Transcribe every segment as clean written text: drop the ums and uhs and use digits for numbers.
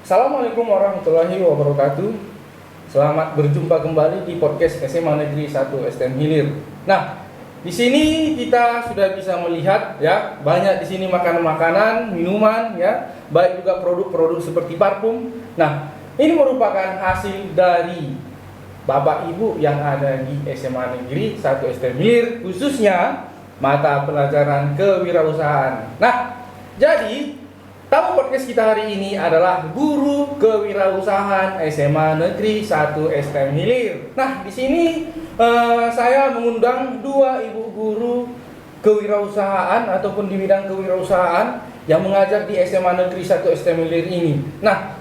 Assalamualaikum warahmatullahi wabarakatuh. Selamat berjumpa kembali di podcast SMA Negeri 1 STM Hilir. Nah, di sini kita sudah bisa melihat ya, banyak di sini makanan-makanan, minuman ya, baik juga produk-produk seperti parfum. Nah, ini merupakan hasil dari Bapak Ibu yang ada di SMA Negeri 1 STM Hilir, khususnya mata pelajaran kewirausahaan. Nah, jadi tamu podcast kita hari ini adalah guru kewirausahaan SMA Negeri 1 STM Hilir. Nah, di sini saya mengundang dua ibu guru kewirausahaan ataupun di bidang kewirausahaan yang mengajar di SMA Negeri 1 STM Hilir ini. Nah,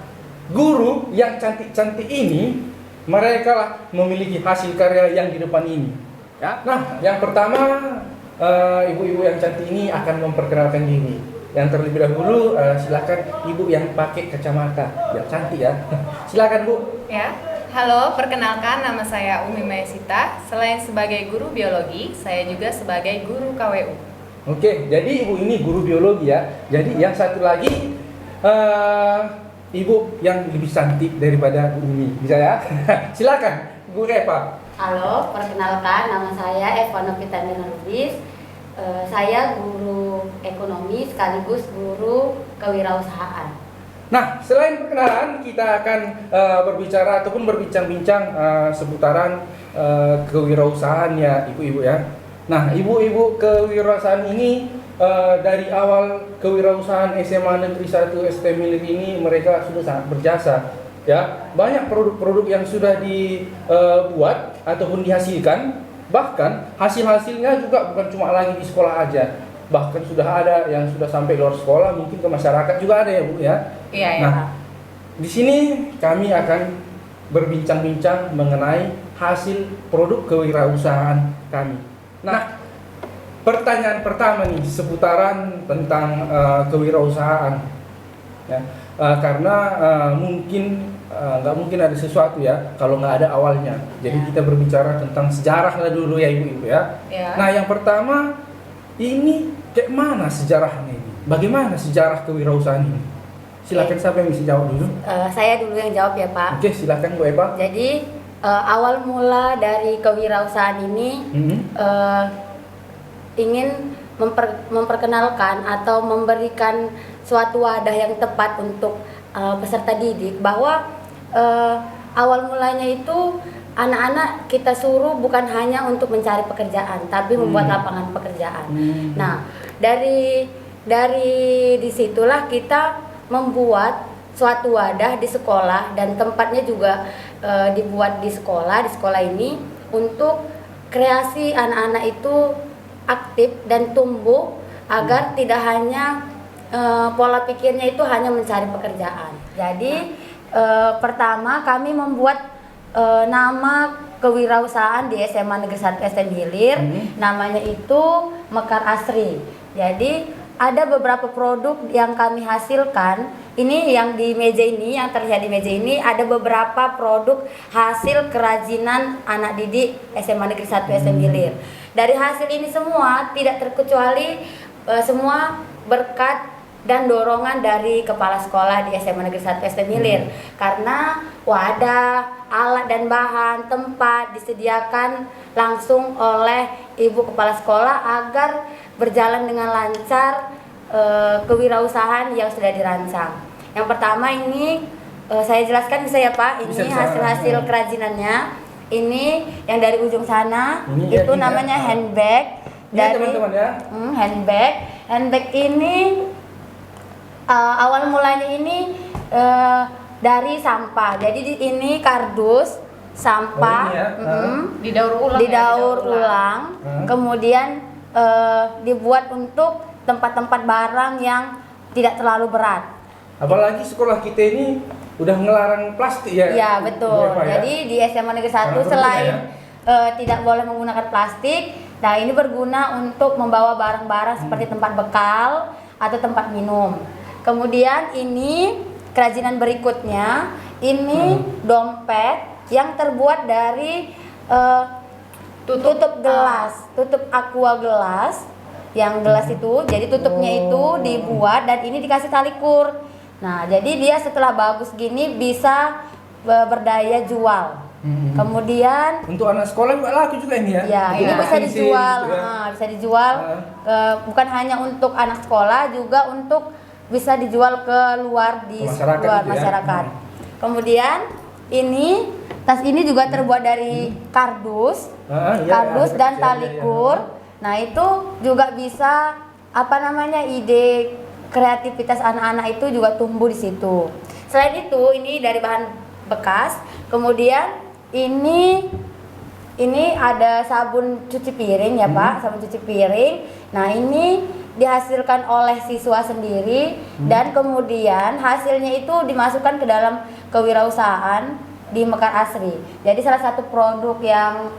guru yang cantik-cantik ini mereka lah memiliki hasil karya yang di depan ini. Ya. Nah, yang pertama ibu-ibu yang cantik ini akan memperkenalkan diri. Yang terlebih dahulu silakan ibu yang pakai kacamata, yang cantik ya. Silakan Bu. Ya, halo, perkenalkan nama saya Umi Maesita. Selain sebagai guru biologi, saya juga sebagai guru KWU. Oke, jadi ibu ini guru biologi ya. Jadi yang satu lagi ibu yang lebih cantik daripada Bu Umi, bisa ya? Silakan, Bu Eva. Halo, perkenalkan nama saya Eva Novita Lubis. Saya guru ekonomi sekaligus guru kewirausahaan. Nah, selain perkenalan, kita akan berbicara ataupun berbincang-bincang seputaran kewirausahaan ya, ibu-ibu ya. Nah, ibu-ibu kewirausahaan ini dari awal kewirausahaan SMA Negeri 1 STM Hilir ini mereka sudah sangat berjasa ya. Banyak produk-produk yang sudah dibuat ataupun dihasilkan. Bahkan hasil-hasilnya juga bukan cuma lagi di sekolah aja, bahkan sudah ada yang sudah sampai luar sekolah, mungkin ke masyarakat juga ada ya Bu ya. Iya ya. Nah, di sini kami akan berbincang-bincang mengenai hasil produk kewirausahaan kami. Nah, pertanyaan pertama nih seputaran tentang kewirausahaan ya, karena mungkin nggak mungkin ada sesuatu ya kalau nggak ada awalnya. Jadi kita berbicara tentang sejarah lah dulu ya ibu-ibu ya. Nah, yang pertama ini kayak mana sejarahnya ini? Bagaimana sejarah kewirausahaan ini? Silakan siapa yang bisa jawab dulu? Saya dulu yang jawab ya Pak. Oke, silakan Bu Eva. Jadi awal mula dari kewirausahaan ini ingin memperkenalkan atau memberikan suatu wadah yang tepat untuk peserta didik bahwa awal mulanya itu anak-anak kita suruh bukan hanya untuk mencari pekerjaan, tapi membuat lapangan pekerjaan. Nah, dari disitulah kita membuat suatu wadah di sekolah dan tempatnya juga dibuat di sekolah ini untuk kreasi anak-anak itu aktif dan tumbuh agar tidak hanya pola pikirnya itu hanya mencari pekerjaan. Jadi pertama kami membuat nama kewirausahaan di SMA Negeri 1 STM Hilir, namanya itu Mekar Asri. Jadi ada beberapa produk yang kami hasilkan. Ini yang di meja ini, yang terlihat di meja ini ada beberapa produk hasil kerajinan anak didik SMA Negeri 1 STM Hilir. Dari hasil ini semua tidak terkecuali semua berkat dan dorongan dari kepala sekolah di SMA Negeri 1 STM Hilir. Karena wadah, alat dan bahan, tempat disediakan langsung oleh ibu kepala sekolah agar berjalan dengan lancar kewirausahaan yang sudah dirancang. Yang pertama ini saya jelaskan bisa ya Pak, ini hasil-hasil kerajinannya. Ini yang dari ujung sana ini itu namanya handbag. Dari teman-teman ya. Handbag ini awal mulanya ini dari sampah. Jadi ini kardus sampah didaur ulang. Kemudian dibuat untuk tempat-tempat barang yang tidak terlalu berat. Apalagi sekolah kita ini udah ngelarang plastik ya. Iya betul. Jadi di SMA Negeri 1 selain tidak boleh menggunakan plastik, nah ini berguna untuk membawa barang-barang seperti tempat bekal atau tempat minum. Kemudian ini kerajinan berikutnya, ini dompet yang terbuat dari tutup gelas, tutup aqua gelas, yang gelas itu, jadi tutupnya itu dibuat dan ini dikasih tali kur. Nah, jadi dia setelah bagus gini bisa berdaya jual. Kemudian Untuk anak sekolah juga laku juga ini ya. ya, ini Iya. bisa dijual, Gitu ya. bisa dijual bukan hanya untuk anak sekolah, juga untuk bisa dijual ke luar di Ke masyarakat luar gitu ya. masyarakat. Kemudian ini tas ini juga terbuat dari kardus, Iya, kardus ada dan kecil, tali iya. kur. Nah, itu juga bisa ide kreativitas anak-anak itu juga tumbuh di situ. Selain itu, ini dari bahan bekas. Kemudian ini ada sabun cuci piring ya Pak, sabun cuci piring. Nah, ini dihasilkan oleh siswa sendiri dan kemudian hasilnya itu dimasukkan ke dalam kewirausahaan di Mekar Asri. Jadi salah satu produk yang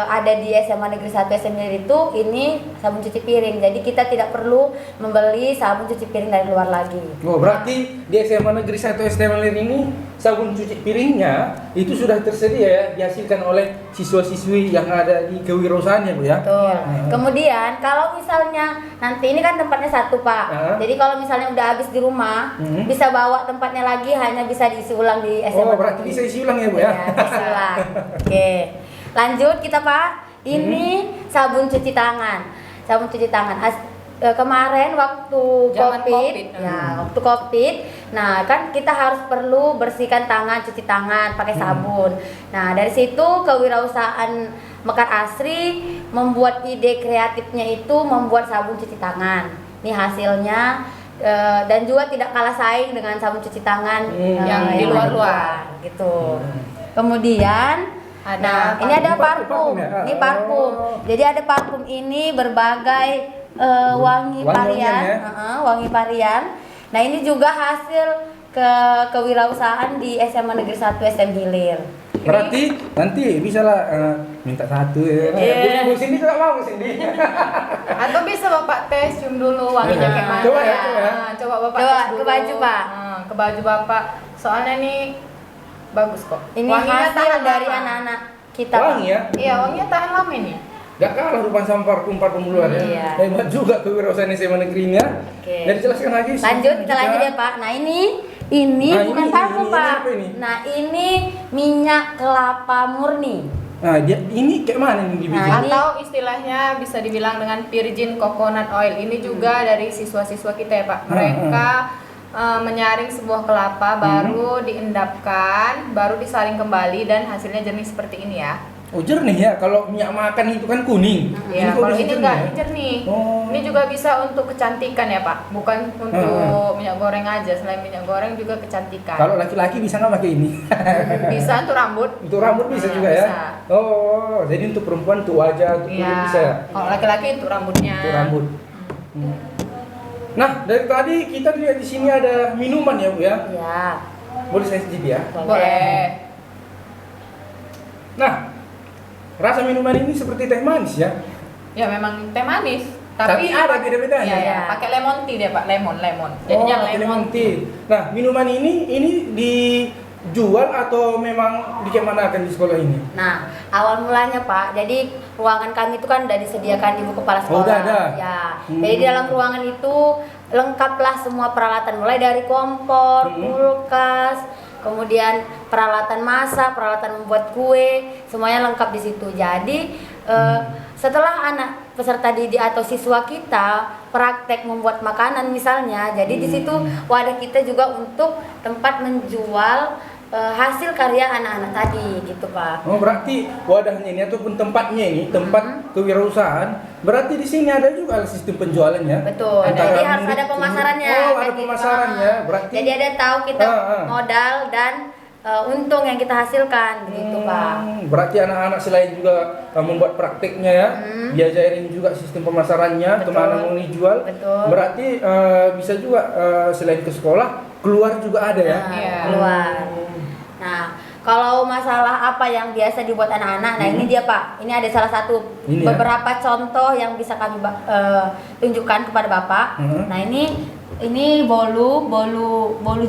ada di SMA Negeri 1 SM Hilir itu ini sabun cuci piring. Jadi kita tidak perlu membeli sabun cuci piring dari luar lagi. Oh, berarti di SMA Negeri 1 SM Hilir ini sabun cuci piringnya itu sudah tersedia ya, dihasilkan oleh siswa-siswi yang ada di kewirausahaan ya Bu ya. Betul. Kemudian kalau misalnya nanti ini kan tempatnya satu Pak. Jadi kalau misalnya udah habis di rumah, bisa bawa tempatnya lagi, hanya bisa diisi ulang di SMA. Oh, berarti bisa isi ulang ya Bu ya. Iya, diisi ulang. Oke. Lanjut kita Pak. Ini sabun cuci tangan. Sabun cuci tangan. Kemarin waktu Zaman COVID, COVID. ya waktu COVID, nah kan kita harus perlu bersihkan tangan, cuci tangan pakai sabun. Nah dari situ kewirausahaan Mekar Asri membuat ide kreatifnya itu membuat sabun cuci tangan. Ini hasilnya dan juga tidak kalah saing dengan sabun cuci tangan yang di luar-luar gitu. Kemudian Ada ini ada parfum. ya? Ini parfum. Jadi ada parfum ini berbagai wangi varian, ya? wangi varian. Nah, ini juga hasil kewirausahaan di SMA Negeri 1 SM Hilir. Berarti nanti bisa lah minta satu ya. Bu Cindy juga mau Bu Cindy. Atau bisa Bapak tes cium dulu wanginya kayak mana. Coba ya, coba ya. Coba Bapak Coba tes dulu. ke baju, Pak. Ke baju Bapak. Soalnya nih bagus kok. Ini Wanginya hasil tahan dari lama. anak-anak kita. Pak. Wangi ya. Iya, wanginya tahan lama ini. Gak kalah rupanya sama parfum luar ya. Iya. Hebat juga kewirausahaan SMA Negeri ini ya. Oke. Dan jelaskan lagi. Lanjut, kita lanjut ya Pak. Nah ini bukan parfum ini Pak. apa ini? Nah ini minyak kelapa murni. Nah, ini kayak mana yang dibikin? Nah, ini- Atau istilahnya bisa dibilang dengan virgin coconut oil. Ini juga dari siswa-siswa kita ya Pak. Mereka menyaring sebuah kelapa, baru diendapkan, baru disaring kembali dan hasilnya jernih seperti ini ya. Oh, jernih ya. Kalau minyak makan itu kan kuning. Ya, kok kalau bisa ini jernih enggak, ya? ini jernih. Oh. Ini juga bisa untuk kecantikan ya Pak, bukan untuk minyak goreng aja. Selain minyak goreng juga kecantikan. Kalau laki-laki bisa nggak pakai ini? Bisa untuk rambut. Untuk rambut bisa Nah, juga ya. bisa. Oh, jadi untuk perempuan untuk wajah, untuk kulit Iya. bisa ya. Kalau laki-laki untuk rambutnya. Untuk rambut. Nah, dari tadi kita lihat di sini ada minuman ya Bu ya. Ya. Boleh saya cicip ya? Boleh. Nah, rasa minuman ini seperti teh manis ya. Ya memang teh manis. Tapi ada beda-bedanya. Iya, Ya. pakai lemon tea deh Pak, lemon. Jadinya pakai lemon tea. Nah, minuman ini dijual atau memang dikemanakan di sekolah ini? Nah, awal mulanya Pak, jadi ruangan kami itu kan udah disediakan Ibu Kepala Sekolah. udah ada. Ya. Jadi di dalam ruangan itu lengkaplah semua peralatan, mulai dari kompor, kulkas, kemudian peralatan masak, peralatan membuat kue, semuanya lengkap di situ. Jadi setelah anak peserta didik atau siswa kita praktek membuat makanan misalnya, jadi di situ wadah kita juga untuk tempat menjual hasil karya anak-anak tadi gitu Pak. Oh, berarti wadahnya ini ataupun tempatnya ini, tempat kewirausahaan, berarti di sini ada juga sistem penjualannya. Betul. Antara Jadi harus murid ada ke pemasarannya. murid. Oh, kan ada gitu. pemasarannya. Berarti Jadi ada tahu kita Ah. modal dan untung yang kita hasilkan gitu Pak. Berarti anak-anak selain juga membuat prakteknya ya, diajarin juga sistem pemasarannya, Betul. kemana mau dijual. Betul. Berarti bisa juga selain ke sekolah, keluar juga ada ya. Nah, Iya. keluar. Nah, kalau masalah apa yang biasa dibuat anak-anak, nah ini dia Pak. Ini ada salah satu Ini ya? beberapa contoh yang bisa kami tunjukkan kepada Bapak. Nah, ini bolu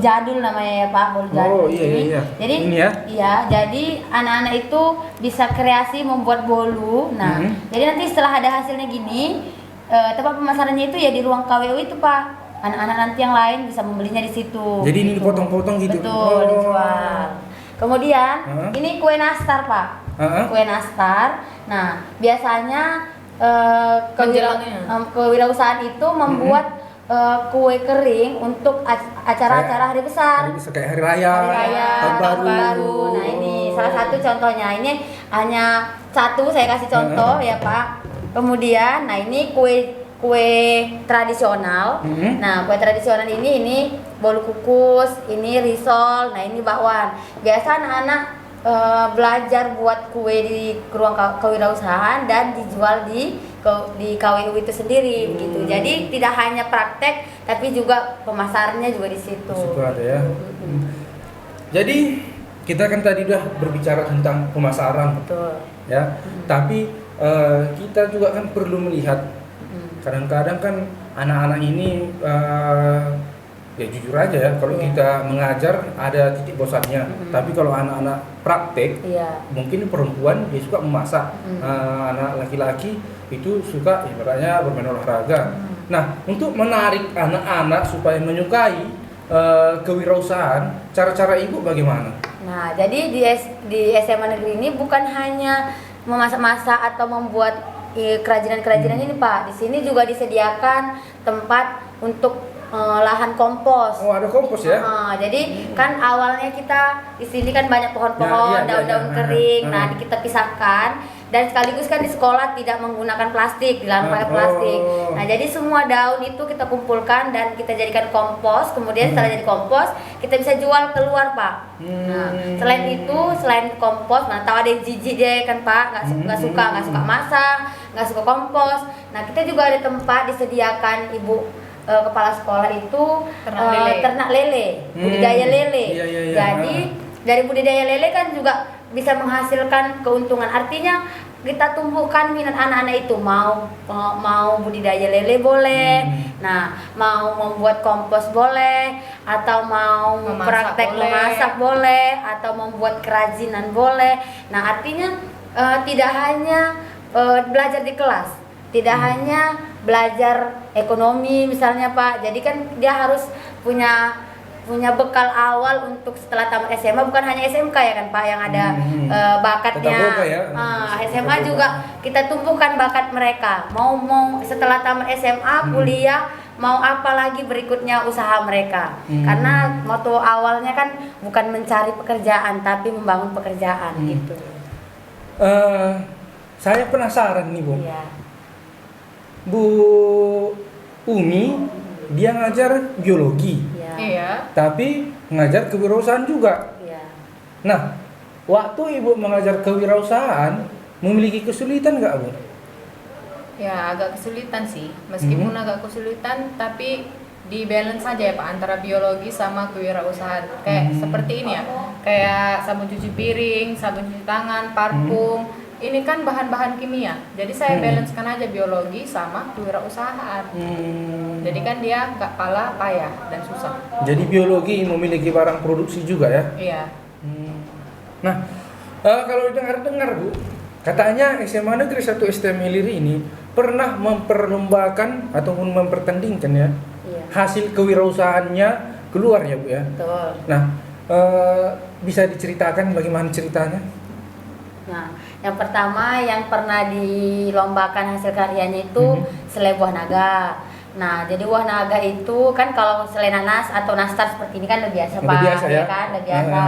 jadul namanya ya Pak, bolu jadul. Oh, iya, ini. iya. Jadi Ini ya? iya, jadi anak-anak itu bisa kreasi membuat bolu. Nah, jadi nanti setelah ada hasilnya gini, tempat pemasarannya itu ya di ruang KWU itu Pak. anak-anak nanti yang lain bisa membelinya di situ. Jadi ini gitu. dipotong-potong gitu? Betul, dijual. Kemudian ini kue nastar Pak. Kue nastar. Nah biasanya kewirausahaan itu membuat kue kering untuk acara-acara hari besar. Hari besar kayak hari raya, tahun baru. Nah ini salah satu contohnya. Ini hanya satu saya kasih contoh ya Pak. Kemudian, nah ini kue tradisional. Nah kue tradisional ini bolu kukus, ini risol, nah ini bakwan. Biasa anak-anak belajar buat kue di ruang kewirausahaan dan dijual di KWU itu sendiri gitu. Jadi tidak hanya praktek tapi juga pemasarnya juga di situ. Situ ada ya. Jadi kita kan tadi udah berbicara tentang pemasaran. Betul. Ya. Tapi kita juga kan perlu melihat kadang-kadang kan anak-anak ini ya jujur aja ya, kalau kita mengajar ada titik bosannya. Tapi kalau anak-anak praktek, mungkin perempuan dia suka memasak, anak laki-laki itu suka ibaratnya bermain olahraga. Nah, untuk menarik anak-anak supaya menyukai kewirausahaan, cara-cara ibu bagaimana? Nah, jadi di SMA negeri ini bukan hanya memasak-masak atau membuat kerajinan-kerajinan ini Pak. Di sini juga disediakan tempat untuk lahan kompos. Oh, ada kompos ya? Jadi kan awalnya kita di sini kan banyak pohon-pohon, daun-daun kering. Nah, kita pisahkan dan sekaligus kan di sekolah tidak menggunakan plastik, dilarang pakai plastik. Nah, jadi semua daun itu kita kumpulkan dan kita jadikan kompos. Kemudian setelah jadi kompos, kita bisa jual keluar, Pak. Nah, selain kompos, nah tahu ada yang jijik dia kan, Pak, nggak suka masak, nggak suka kompos. Nah, kita juga ada tempat disediakan Ibu kepala sekolah itu ternak lele, budidaya lele. Jadi dari budidaya lele kan juga bisa menghasilkan keuntungan. Artinya kita tumbuhkan minat anak-anak itu mau budidaya lele boleh, nah mau membuat kompos boleh, atau mau praktek memasak boleh, atau membuat kerajinan boleh. Nah artinya tidak hanya belajar di kelas, tidak hanya belajar ekonomi misalnya Pak. Jadi kan dia harus punya bekal awal untuk setelah tamat SMA, bukan hanya SMK ya kan Pak yang ada bakatnya. SMA juga kita tumbuhkan bakat mereka. Mau setelah tamat SMA kuliah mau apa lagi berikutnya usaha mereka. Karena moto awalnya kan bukan mencari pekerjaan tapi membangun pekerjaan gitu. Saya penasaran nih Bu. Iya. Bu Umi dia ngajar biologi, tapi ngajar kewirausahaan juga. Nah, waktu ibu mengajar kewirausahaan memiliki kesulitan nggak Bu? Ya agak kesulitan sih, meskipun agak kesulitan, tapi di balance saja ya Pak antara biologi sama kewirausahaan. Kayak seperti ini ya, kayak sabun cuci piring, sabun cuci tangan, parfum. Ini kan bahan-bahan kimia, jadi saya balancekan aja biologi sama kewirausahaan. Jadi kan dia nggak payah dan susah. Jadi biologi memiliki barang produksi juga ya? Iya. Nah, kalau dengar Bu, katanya SMA Negeri 1 STM Hilir ini pernah memperlombakan ataupun mempertandingkan ya hasil kewirausahaannya keluar ya Bu ya? Betul. Nah, bisa diceritakan bagaimana ceritanya? Nah, yang pertama yang pernah dilombakan hasil karyanya itu selai buah naga. Nah, jadi buah naga itu kan kalau selai nanas atau nastar seperti ini kan udah biasa Pak, biasa, ya? Kan udah biasa.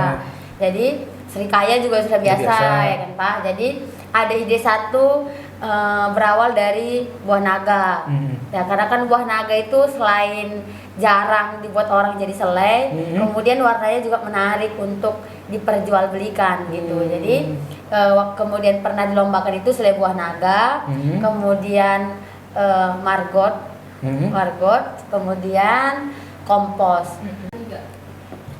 Jadi serikaya juga sudah biasa ya kan Pak. Jadi ada ide satu berawal dari buah naga. Ya karena kan buah naga itu selain jarang dibuat orang jadi selai, kemudian warnanya juga menarik untuk diperjualbelikan gitu. Jadi kemudian pernah dilombakan itu selai buah naga, kemudian margot, kemudian kompos.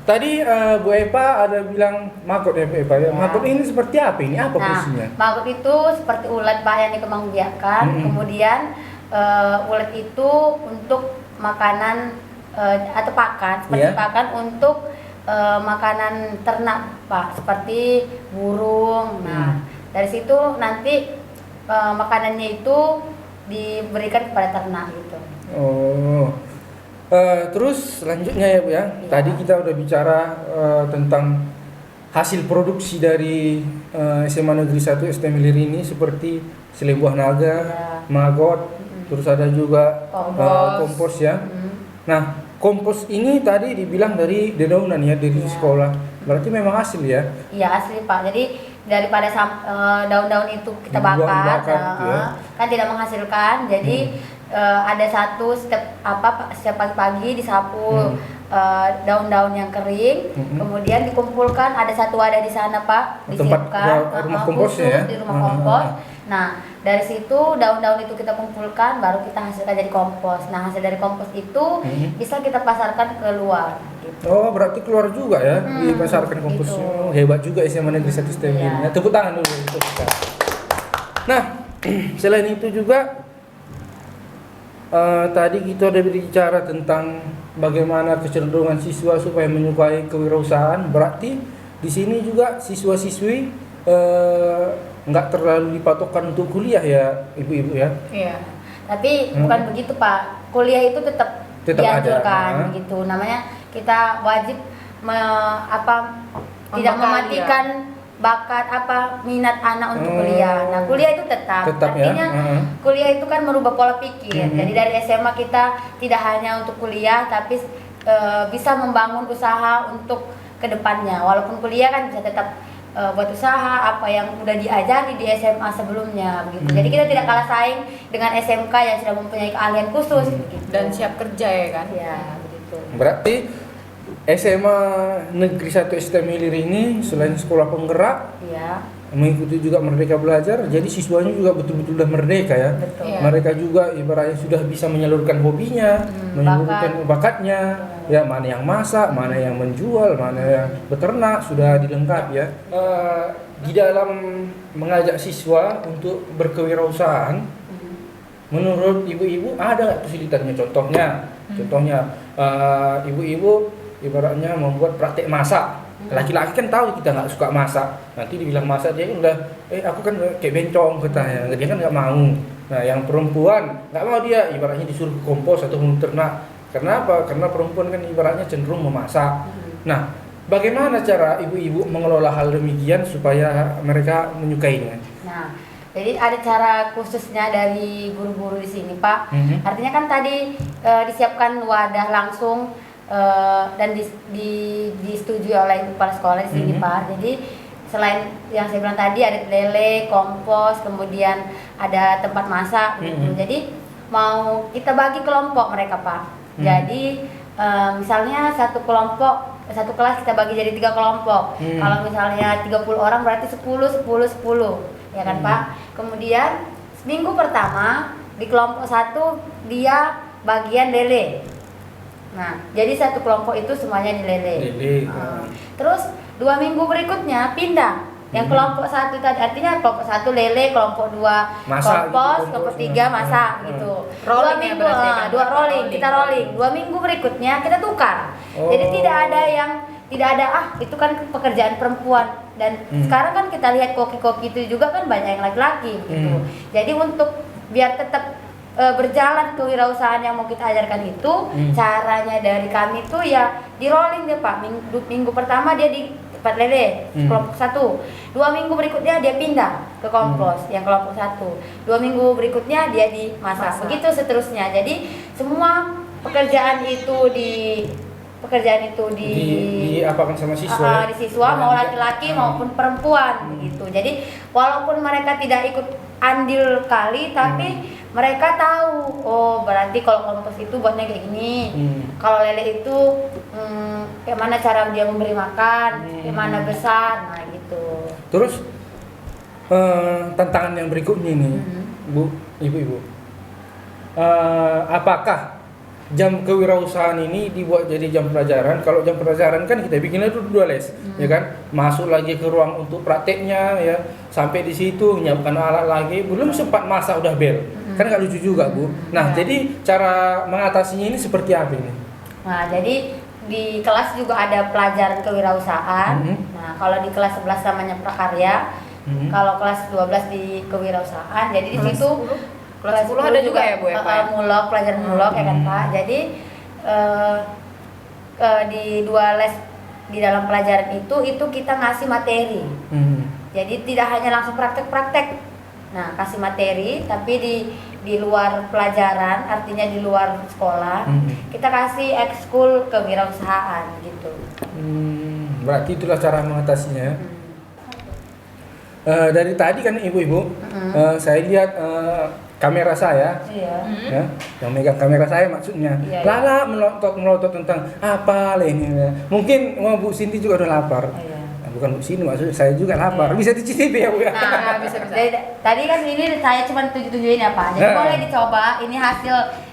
Tadi Bu Eva ada bilang maggot ya Bu Eva ya. Maggot ini seperti apa ini? Apa fungsinya? Maggot itu seperti ulat Pak yang dikembangbiakkan. Kemudian ulat itu untuk makanan atau pakan, seperti pakan untuk makanan ternak Pak, seperti burung. Nah, dari situ nanti makanannya itu diberikan kepada ternak gitu. Oh. Terus selanjutnya ya Bu ya. Tadi kita udah bicara tentang hasil produksi dari SMA Negeri 1 STM Hilir ini seperti sele buah naga, maggot, terus ada juga kompos ya. Nah, kompos ini tadi dibilang dari dedaunan ya, dari sekolah. Berarti memang asli ya? Iya asli Pak. Jadi daripada daun-daun itu kita bakar, gitu ya. kan tidak menghasilkan. Jadi ada setiap pagi-pagi disapu daun-daun yang kering, kemudian dikumpulkan, ada satu wadah di sana Pak, disiapkan rumah komposnya ya? di rumah kompos. Nah dari situ daun-daun itu kita kumpulkan, baru kita hasilkan jadi kompos. Nah hasil dari kompos itu bisa kita pasarkan ke luar. Gitu. Oh berarti keluar juga ya, dipasarkan kompos. Gitu. Oh, hebat juga SMA Negeri 1 STM ini. Ya, tepuk tangan dulu untuk kita. Nah selain itu juga tadi kita udah bicara tentang bagaimana kecenderungan siswa supaya menyukai kewirausahaan. Berarti di sini juga siswa-siswi nggak terlalu dipatokkan untuk kuliah ya ibu-ibu ya? Iya. Tapi bukan begitu Pak. Kuliah itu tetap dianjurkan gitu. Namanya kita wajib tidak mematikan bakat minat anak untuk kuliah. Nah, kuliah itu tetap artinya ya? Kuliah itu kan merubah pola pikir. Jadi dari SMA kita tidak hanya untuk kuliah tapi bisa membangun usaha untuk kedepannya. Walaupun kuliah kan bisa tetap buat usaha apa yang udah diajari di SMA sebelumnya begitu. Jadi kita tidak kalah saing dengan SMK yang sudah mempunyai keahlian khusus begitu. Dan siap kerja ya kan? Ya, begitu. Berarti SMA Negeri 1 STM Hilir ini selain sekolah penggerak, mengikuti juga Merdeka Belajar, jadi siswanya juga betul-betul udah merdeka ya. Betul. Mereka juga ibaratnya sudah bisa menyalurkan hobinya, menyalurkan bakatnya, ya mana yang masak, mana yang menjual, mana yang beternak, sudah dilengkapi ya. Di dalam mengajak siswa untuk berkewirausahaan, menurut ibu-ibu ada nggak kesulitannya? Contohnya ibu-ibu ibaratnya membuat praktek masak. Laki-laki kan tahu kita nggak suka masak, nanti dibilang masak dia udah aku kan kayak bencong katanya, dia kan nggak mau. Nah yang perempuan nggak mau, dia ibaratnya disuruh kompos atau ternak. Karena apa? Karena perempuan kan ibaratnya cenderung memasak. Nah bagaimana cara ibu-ibu mengelola hal demikian supaya mereka menyukainya? Nah jadi ada cara khususnya dari guru-guru di sini Pak. Artinya kan tadi disiapkan wadah langsung dan disetujui oleh kepala sekolah di sini Pak. Jadi selain yang saya bilang tadi ada lele, kompos, kemudian ada tempat masak gitu. Jadi mau kita bagi kelompok mereka Pak. Jadi misalnya satu kelas kita bagi jadi 3 kelompok. Kalau misalnya 30 orang berarti 10 ya kan Pak. Kemudian seminggu pertama di kelompok 1 dia bagian lele. Nah, jadi satu kelompok itu semuanya di lele. Terus 2 minggu berikutnya pindah. Yang kelompok 1 tadi, artinya kelompok 1 lele, kelompok 2 kompos, kelompok 3 masak gitu. 2 minggu, 2 rolling, kita rolling. 2 minggu berikutnya kita tukar. Jadi tidak ada itu kan pekerjaan perempuan. Dan sekarang kan kita lihat koki-koki itu juga kan banyak yang laki-laki gitu. Jadi untuk biar tetap berjalan kewirausahaan yang mau kita ajarkan itu, caranya dari kami tuh ya di rolling deh Pak. Minggu pertama dia di tempat lele, kelompok 1. 2 minggu berikutnya dia pindah ke kompos yang kelompok 1. 2 minggu berikutnya dia di masak. Begitu seterusnya. Jadi semua pekerjaan itu diapakan sama siswa di siswa mau laki-laki maupun perempuan gitu. Jadi walaupun mereka tidak ikut andil kali tapi mereka tahu, oh berarti kalau kompos itu buatnya kayak gini, kalau lele itu kayak mana cara dia memberi makan, kayak mana besar, nah gitu. Terus tantangan yang berikutnya nih, ibu-ibu, apakah jam kewirausahaan ini dibuat jadi jam pelajaran? Kalau jam pelajaran kan kita bikinnya itu 2 les, ya kan? Masuk lagi ke ruang untuk prakteknya, ya. Sampai di situ menyiapkan alat lagi, belum sempat masak udah bel. Kan nggak lucu juga Bu. Nah jadi cara mengatasinya ini seperti apa ini? Nah jadi di kelas juga ada pelajaran kewirausahaan. Nah kalau di kelas 11 namanya prakarya, kalau kelas 12 di kewirausahaan. Jadi di situ kelas 10 ada juga ya Bu ya Pak? Mulok, pelajaran mulok ya kan Pak. Jadi eh, di 2 les di dalam pelajaran itu kita ngasih materi. Jadi tidak hanya langsung praktek-praktek. Nah, kasih materi tapi di luar pelajaran, artinya di luar sekolah, kita kasih ekskul kewirausahaan gitu. Berarti itulah cara mengatasinya. Dari tadi kan ibu-ibu, saya lihat kamera saya, Iya. ya, yang megang kamera saya maksudnya, Iya, lala melotot tentang apa lah ini. Mungkin Bu Cindy juga udah lapar. Iya. Nah, bukan Bu Cindy, maksudnya saya juga lapar. Bisa dicicipi ya Bu ya. Nah, bisa. Tadi kan ini saya cuma tujuin ya Pak. Jadi boleh dicoba. Ini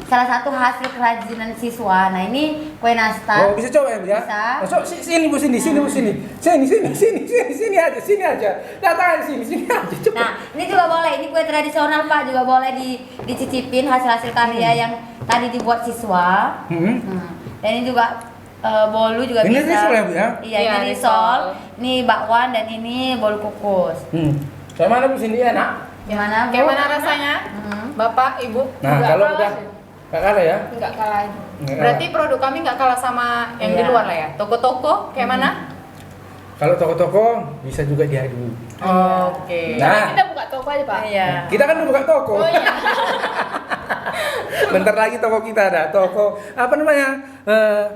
salah satu hasil kerajinan siswa. Nah, ini kue nastar. Oh, bisa coba ya Bu ya? Bisa. Masuk sini Bu Cindy, sini Bu Cindy. Sini aja. Datang sini aja. Coba. Nah, ini juga boleh. Ini kue tradisional Pak, juga boleh dicicipin hasil karya yang tadi dibuat siswa. Dan ini juga bolu juga Ini bisa. risol ya Bu ya? Iya, Iya, ini risol. risol. Ini bakwan dan ini bolu kukus. Kayak mana Bu Cindy enak? Gimana Bu? Kayak mana rasanya? Bapak, Ibu? Nah, Nggak kalau kalah udah sih. nggak kalah ya? Nggak kalah. Nggak Berarti produk kami nggak kalah sama yang di Iya. luar lah ya. Toko-toko kayak mana? Kalau toko-toko bisa juga diadu. Oke. Nah. Kita buka toko aja, Pak. Iya. Kita kan udah buka toko. Oh iya. Bentar lagi toko kita ada. Toko apa namanya?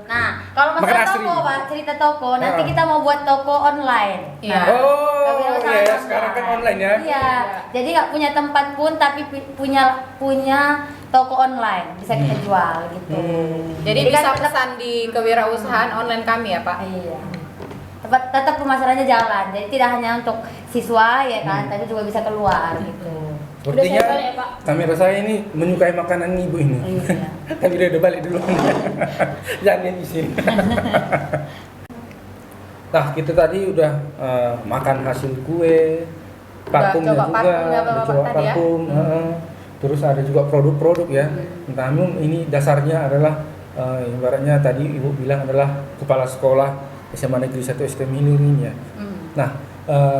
Nah, kalau Makan masalah asri. toko Pak, cerita toko, nanti Ah. kita mau buat toko online. Iya. Oh, kewirausahaan iya, online. sekarang kan online ya. Iya. Jadi nggak punya tempat pun, tapi punya toko online bisa kita jual gitu. Jadi Jadi bisa kan tetap- pesan di kewirausahaan online kami ya, Pak. Iya. Tetap pemasarannya jalan. Jadi tidak hanya untuk siswa ya kan, tapi juga bisa keluar gitu. Sepertinya Udah saya balik ya, Pak. kamera saya ini menyukai makanan ibu ini. Iya. Tapi udah balik dulu. Jangan di sini. Nah, kita tadi udah makan hasil kue, parfumnya coba juga, parfumnya udah Bapak coba tadi ya. parfum, terus ada juga produk-produk ya. Namun ini dasarnya adalah ibaratnya tadi ibu bilang adalah kepala sekolah SMA Negeri 1 STM Hilir ini ya. Nah,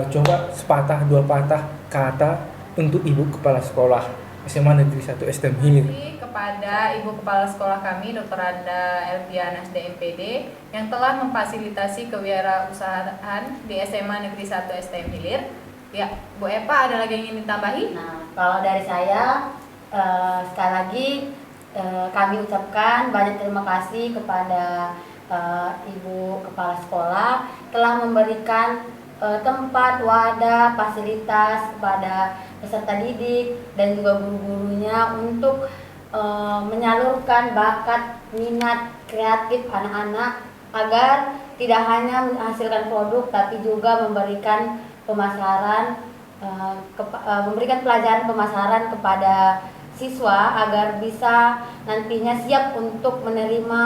coba sepatah dua patah kata untuk ibu kepala sekolah SMA Negeri 1 STM Hilir. Kepada Ibu Kepala Sekolah kami, Dr. Anda Elviana SDMPD, yang telah memfasilitasi kewirausahaan di SMA Negeri 1 STM Hilir. Ya, Bu Epa, ada lagi yang ingin ditambahi? Nah, kalau dari saya sekali lagi kami ucapkan banyak terima kasih kepada Ibu Kepala Sekolah telah memberikan tempat, wadah, fasilitas kepada peserta didik dan juga guru-gurunya untuk menyalurkan bakat, minat, kreatif anak-anak agar tidak hanya menghasilkan produk tapi juga memberikan pemasaran, memberikan pelajaran pemasaran kepada siswa agar bisa nantinya siap untuk menerima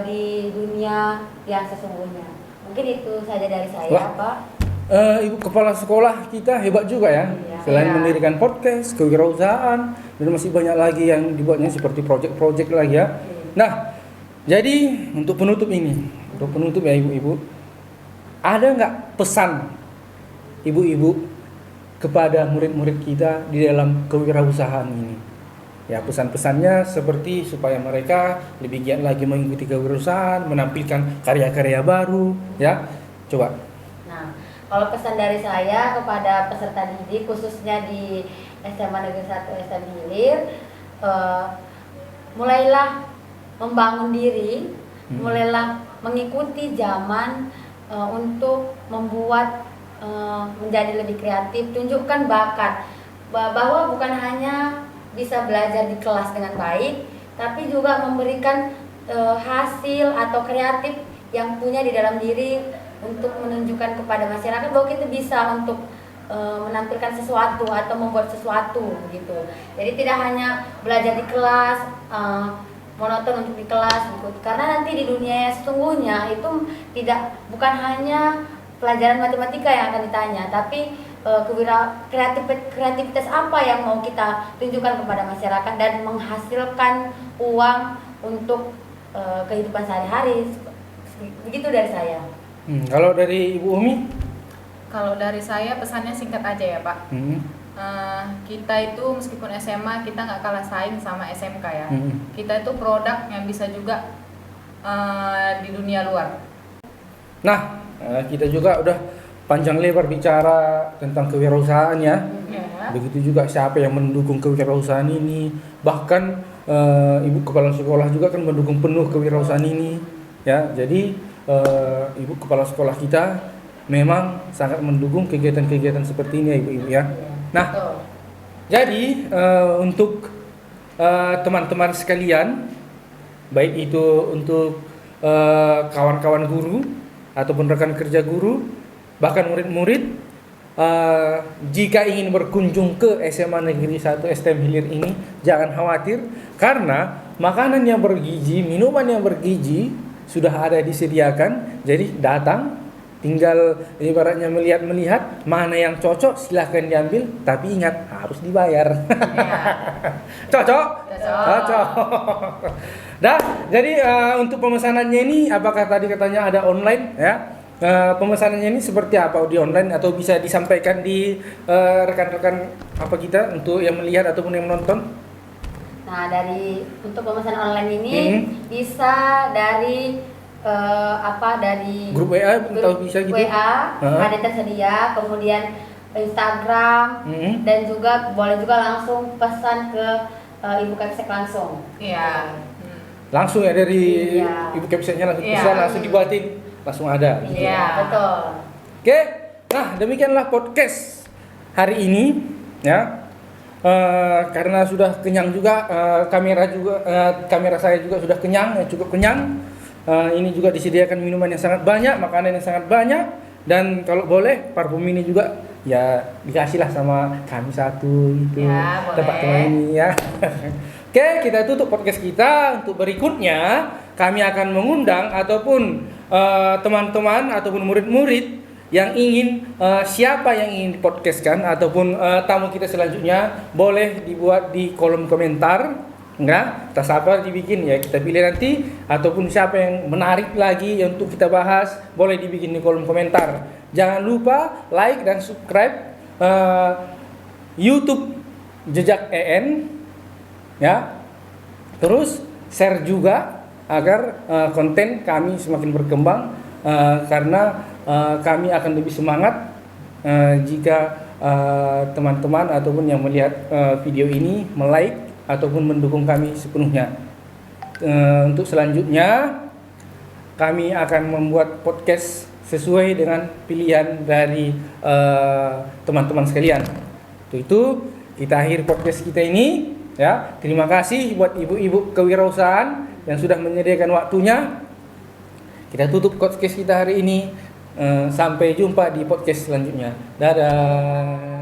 di dunia yang sesungguhnya. Mungkin itu saja dari saya, Wah. Pak. Ibu kepala sekolah kita hebat juga ya. Iya. Selain Iya. mendirikan podcast, kewirausahaan, dan masih banyak lagi yang dibuatnya seperti project-project lagi ya. Nah, jadi untuk penutup ya ibu-ibu, ada nggak pesan ibu-ibu kepada murid-murid kita di dalam kewirausahaan ini? Ya, pesan-pesannya seperti supaya mereka lebih giat lagi mengikuti kewirausahaan, menampilkan karya-karya baru, ya. Coba. Nah, kalau pesan dari saya kepada peserta didik khususnya di SMA Negeri 1 STM Hilir, mulailah membangun diri, mulailah mengikuti zaman untuk membuat menjadi lebih kreatif, tunjukkan bakat bahwa bukan hanya bisa belajar di kelas dengan baik, tapi juga memberikan hasil atau kreatif yang punya di dalam diri untuk menunjukkan kepada masyarakat bahwa kita bisa untuk menampilkan sesuatu atau membuat sesuatu gitu. Jadi tidak hanya belajar di kelas monoton untuk di kelas gitu. Karena nanti di dunia yang sesungguhnya itu bukan hanya pelajaran matematika yang akan ditanya, tapi kreativitas apa yang mau kita tunjukkan kepada masyarakat dan menghasilkan uang untuk kehidupan sehari-hari. Begitu dari saya. Kalau dari Ibu Umi? Kalau dari saya pesannya singkat aja ya, Pak. kita itu meskipun SMA kita nggak kalah saing sama SMK ya. Mm-mm. Kita itu produk yang bisa juga di dunia luar. Nah, kita juga udah panjang lebar bicara tentang kewirausahaan ya. Ya. Begitu juga siapa yang mendukung kewirausahaan ini. Bahkan ibu kepala sekolah juga kan mendukung penuh kewirausahaan ini. Ya, jadi ibu kepala sekolah kita memang sangat mendukung kegiatan-kegiatan seperti ini ya ibu-ibu ya. Nah, Betul. jadi untuk teman-teman sekalian, baik itu untuk kawan-kawan guru ataupun rekan kerja guru, bahkan murid-murid, jika ingin berkunjung ke SMA Negeri 1 STM Hilir ini, jangan khawatir karena makanan yang bergizi, minuman yang bergizi sudah ada disediakan. Jadi datang, tinggal ibaratnya melihat mana yang cocok silahkan diambil, tapi ingat harus dibayar. Ya. Cocok? Cocok. Cocok. Dah, jadi untuk pemesanannya ini apakah tadi katanya ada online ya? Pemesanannya ini seperti apa, di online atau bisa disampaikan di rekan-rekan apa kita untuk yang melihat ataupun yang menonton? Nah, untuk pemesanan online ini bisa dari dari Grup WA atau bisa gitu? WA ada tersedia, kemudian Instagram dan juga boleh juga langsung pesan ke Ibu Kapsek langsung. Iya. Langsung ya dari Iya. Ibu Kapseknya langsung Iya. pesan, langsung dibuatin, langsung ada. Iya. Betul. Oke, nah demikianlah podcast hari ini ya. Karena sudah kenyang juga, kamera saya juga sudah kenyang, cukup kenyang. Ini juga disediakan minuman yang sangat banyak, makanan yang sangat banyak, dan kalau boleh parfum ini juga ya dikasihlah sama kami satu itu Ya, boleh. tempat teman ini ya. Oke, kita tutup podcast kita. Untuk berikutnya kami akan mengundang ataupun teman-teman ataupun murid-murid yang ingin siapa yang ingin dipodcastkan ataupun tamu kita selanjutnya boleh dibuat di kolom komentar. Enggak, tak sabar dibikin ya, kita pilih nanti. Ataupun siapa yang menarik lagi untuk kita bahas boleh dibikin di kolom komentar. Jangan lupa like dan subscribe YouTube Jejak EN ya. Terus share juga agar konten kami semakin berkembang, karena kami akan lebih semangat jika teman-teman ataupun yang melihat video ini like ataupun mendukung kami sepenuhnya. Untuk selanjutnya kami akan membuat podcast sesuai dengan pilihan dari teman-teman sekalian. Untuk itu kita akhiri podcast kita ini ya. Terima kasih buat ibu-ibu kewirausahaan yang sudah menyediakan waktunya. Kita tutup podcast kita hari ini. Sampai jumpa di podcast selanjutnya. Dadah.